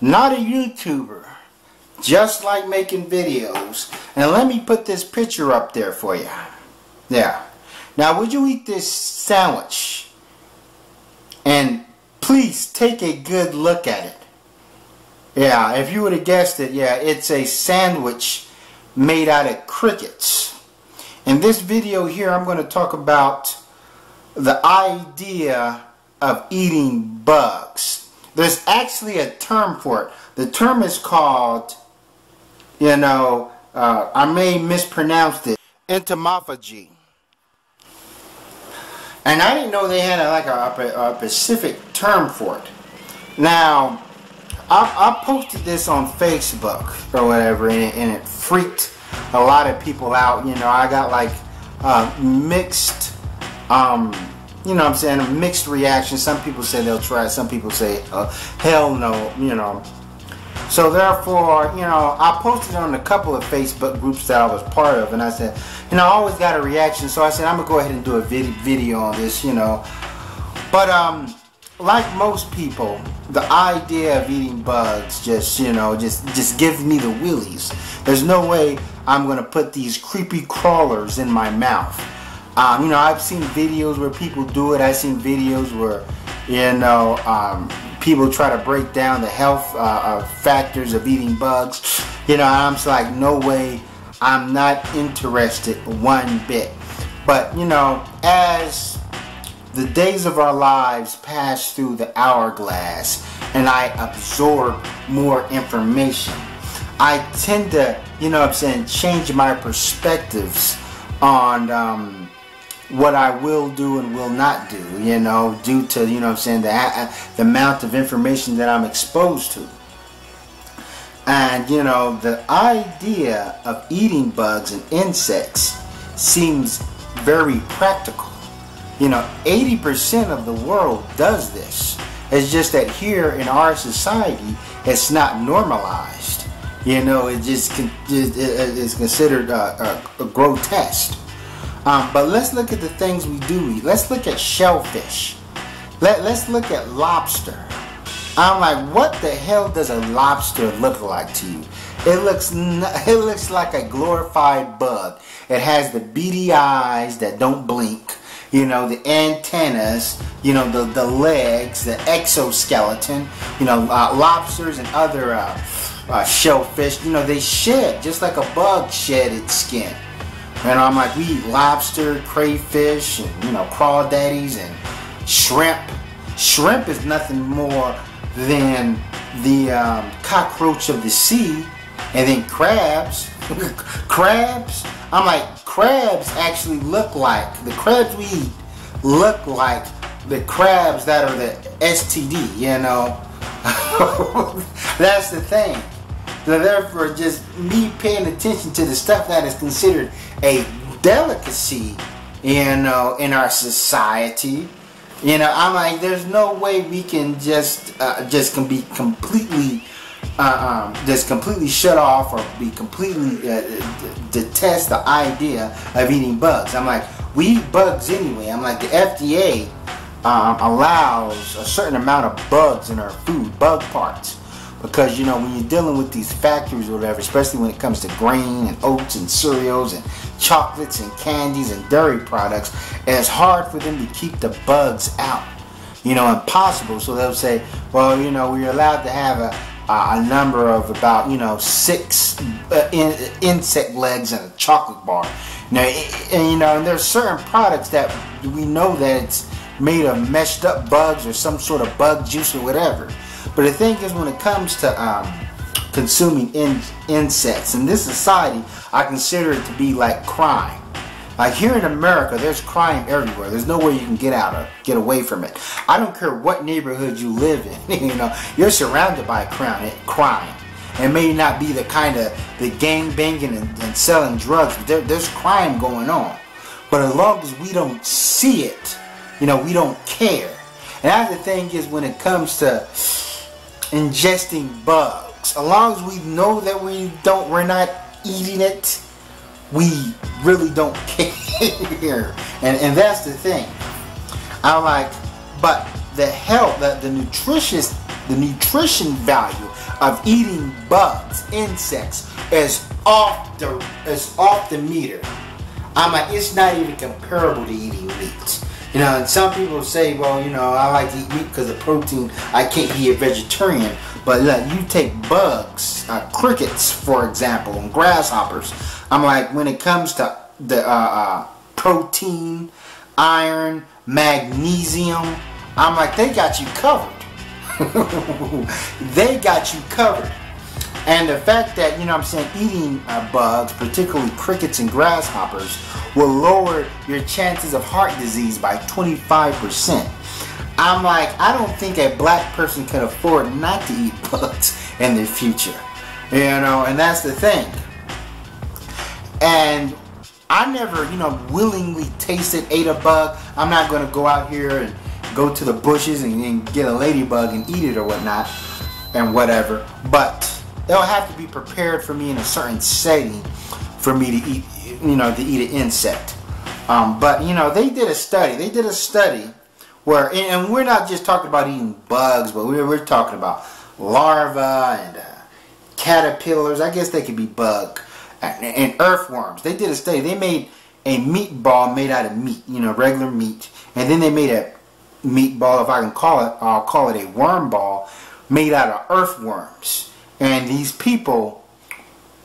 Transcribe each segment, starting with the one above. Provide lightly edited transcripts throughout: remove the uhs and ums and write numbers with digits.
not a YouTuber, just like making videos. And let me put this picture up there for you. Yeah. Now, would you eat this sandwich? And please take a good look at it. Yeah, if you would have guessed it, yeah, it's a sandwich made out of crickets. In this video here, I'm going to talk about the idea of eating bugs. There's actually a term for it. The term is called, I may mispronounce it, Entomophagy. And I didn't know they had a specific term for it. Now, I posted this on Facebook or whatever, and it freaked a lot of people out. I got like mixed, a mixed reaction. Some people say they'll try it. Some people say, hell no, So therefore, I posted on a couple of Facebook groups that I was part of, and I said, I always got a reaction. So I said, I'm gonna go ahead and do a video on this, But like most people, the idea of eating bugs just gives me the willies. There's no way I'm gonna put these creepy crawlers in my mouth. I've seen videos where people do it. I've seen videos where, people try to break down the health factors of eating bugs. I'm just like, no way, I'm not interested one bit. But, as the days of our lives pass through the hourglass and I absorb more information, I tend to, change my perspectives on what I will do and will not do, due to, the amount of information that I'm exposed to. And, the idea of eating bugs and insects seems very practical. 80% of the world does this. It's just that here in our society, it's not normalized. It just is considered grotesque. But let's look at the things we do eat. Let's look at shellfish. Let's look at lobster. I'm like, what the hell does a lobster look like to you? It looks like a glorified bug. It has the beady eyes that don't blink. The antennas, the legs, the exoskeleton. Lobsters and other shellfish, they shed just like a bug shed its skin. And I'm like, we eat lobster, crayfish, and crawdaddies and shrimp. Shrimp is nothing more than the cockroach of the sea. And then crabs. Crabs. I'm like, crabs actually look like, the crabs we eat look like the crabs that are the STD, That's the thing. So therefore, just me paying attention to the stuff that is considered a delicacy, in our society, I'm like, there's no way we can just can be completely just completely shut off or be completely detest the idea of eating bugs. I'm like, we eat bugs anyway. I'm like, the FDA allows a certain amount of bugs in our food, bug parts. Because, when you're dealing with these factories or whatever, especially when it comes to grain and oats and cereals and chocolates and candies and dairy products, it's hard for them to keep the bugs out. Impossible. So they'll say, well, we're allowed to have a number of about, 6 insect legs in a chocolate bar. Now, and there's certain products that we know that it's made of meshed up bugs or some sort of bug juice or whatever. But the thing is, when it comes to consuming insects, in this society, I consider it to be like crime. Like here in America, there's crime everywhere. There's no way you can get away from it. I don't care what neighborhood you live in. You're surrounded by crime. It may not be the kind of the gang banging and selling drugs, but there's crime going on. But as long as we don't see it, we don't care. And that's the thing is, when it comes to ingesting bugs, as long as we know that we're not eating it, we really don't care. And that's the thing. I'm like, but the nutritious the nutrition value of eating bugs, insects, is off the meter. I'm like, it's not even comparable to eating meat. You know, and some people say, well, you know, I like to eat meat because of protein. I can't be a vegetarian. But look, you take bugs, crickets, for example, and grasshoppers. I'm like, when it comes to the protein, iron, magnesium, I'm like, they got you covered. They got you covered. And the fact that, you know what I'm saying, eating bugs, particularly crickets and grasshoppers, will lower your chances of heart disease by 25%. I'm like, I don't think a black person can afford not to eat bugs in the future. You know, and that's the thing. And I never, you know, willingly ate a bug. I'm not going to go out here and go to the bushes and get a ladybug and eat it or whatnot and whatever. But they'll have to be prepared for me in a certain setting for me to eat, you know, to eat an insect. But, you know, they did a study where, and we're not just talking about eating bugs, but we're talking about larvae and caterpillars. I guess they could be bug and earthworms. They did a study. They made a meatball made out of meat, you know, regular meat, and then they made a meatball, if I can call it, I'll call it a worm ball, made out of earthworms. And these people,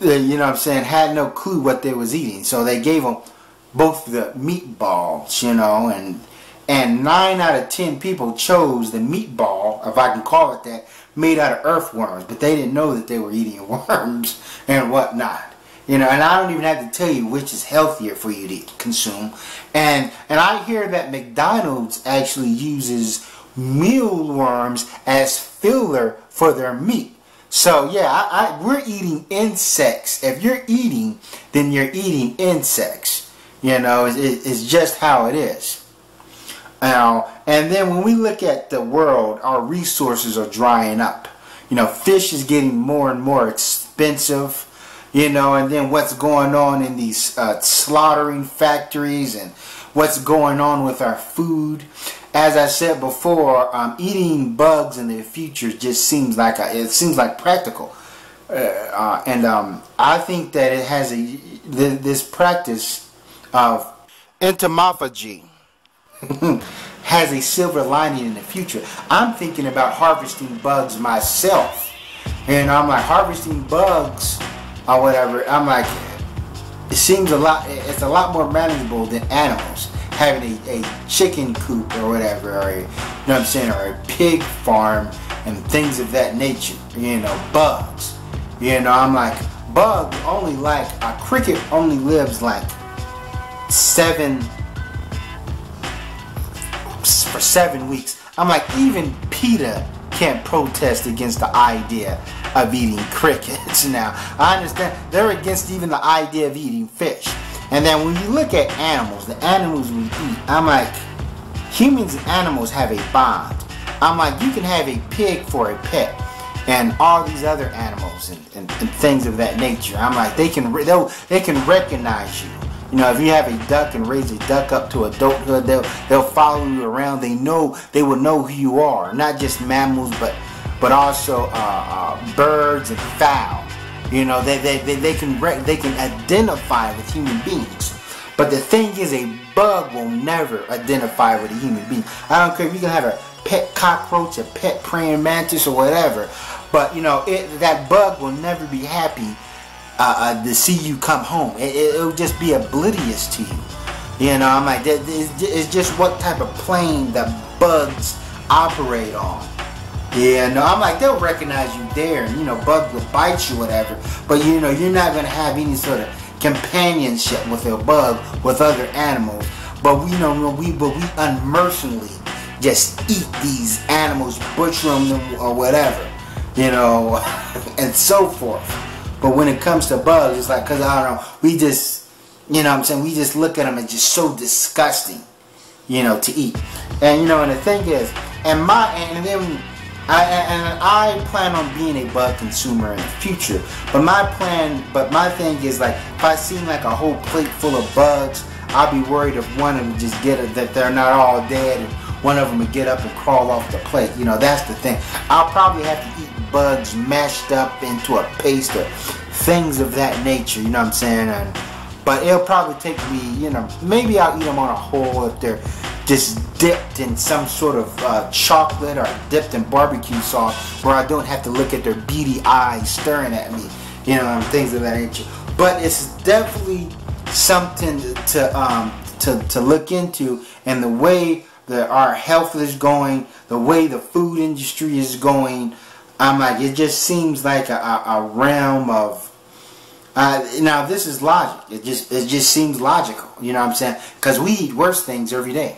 you know what I'm saying, had no clue what they was eating. So they gave them both the meatballs, you know, and 9 out of 10 people chose the meatball, if I can call it that, made out of earthworms. But they didn't know that they were eating worms and whatnot. You know, and I don't even have to tell you which is healthier for you to consume. And I hear that McDonald's actually uses mealworms as filler for their meat. So yeah, we're eating insects. If you're eating, then you're eating insects. You know, it's just how it is. And then when we look at the world, our resources are drying up. You know, fish is getting more and more expensive. You know, and then what's going on in these slaughtering factories and what's going on with our food. As I said before, eating bugs in the future just seems like practical. I think that it has this practice of entomophagy has a silver lining in the future. I'm thinking about harvesting bugs myself. And I'm like, harvesting bugs or whatever, I'm like, it seems it's a lot more manageable than animals. Having a chicken coop or whatever, or you know what I'm saying, or a pig farm and things of that nature. You know, bugs. You know, I'm like, bug only like, a cricket only lives like 7 weeks. I'm like, even PETA can't protest against the idea of eating crickets. Now, I understand they're against even the idea of eating fish. And then when you look at animals, the animals we eat, I'm like, humans and animals have a bond. I'm like, you can have a pig for a pet and all these other animals and things of that nature. I'm like, they can recognize you. You know, if you have a duck and raise a duck up to adulthood, they'll follow you around. They will know who you are. Not just mammals, but also birds and fowl. You know, they can identify with human beings. But the thing is, a bug will never identify with a human being. I don't care if you can have a pet cockroach, a pet praying mantis, or whatever. But you know, that bug will never be happy to see you come home. It'll just be oblivious to you. You know, I'm like, it's just what type of plane that bugs operate on. Yeah, no, I'm like, they'll recognize you there, and you know, bugs will bite you, whatever. But you know, you're not gonna have any sort of companionship with a bug with other animals. But we unmercifully just eat these animals, butcher them or whatever, you know, and so forth. But when it comes to bugs, it's like, cause I don't know, we just, you know what I'm saying, we just look at them as just so disgusting, you know, to eat. And you know, and the thing is, I plan on being a bug consumer in the future. But my thing is, like, if I see like a whole plate full of bugs, I'll be worried if one of them just get it, that they're not all dead, one of them would get up and crawl off the plate. You know, that's the thing. I'll probably have to eat bugs mashed up into a paste or things of that nature, you know what I'm saying? But it'll probably take me, you know, maybe I'll eat them on a whole if they're just dipped in some sort of chocolate or dipped in barbecue sauce, where I don't have to look at their beady eyes staring at me, you know, and things of that nature. But it's definitely something to look into, and the way that our health is going, the way the food industry is going, I'm like, it just seems like a realm of now this is logic. It just seems logical, you know what I'm saying? Because we eat worse things every day.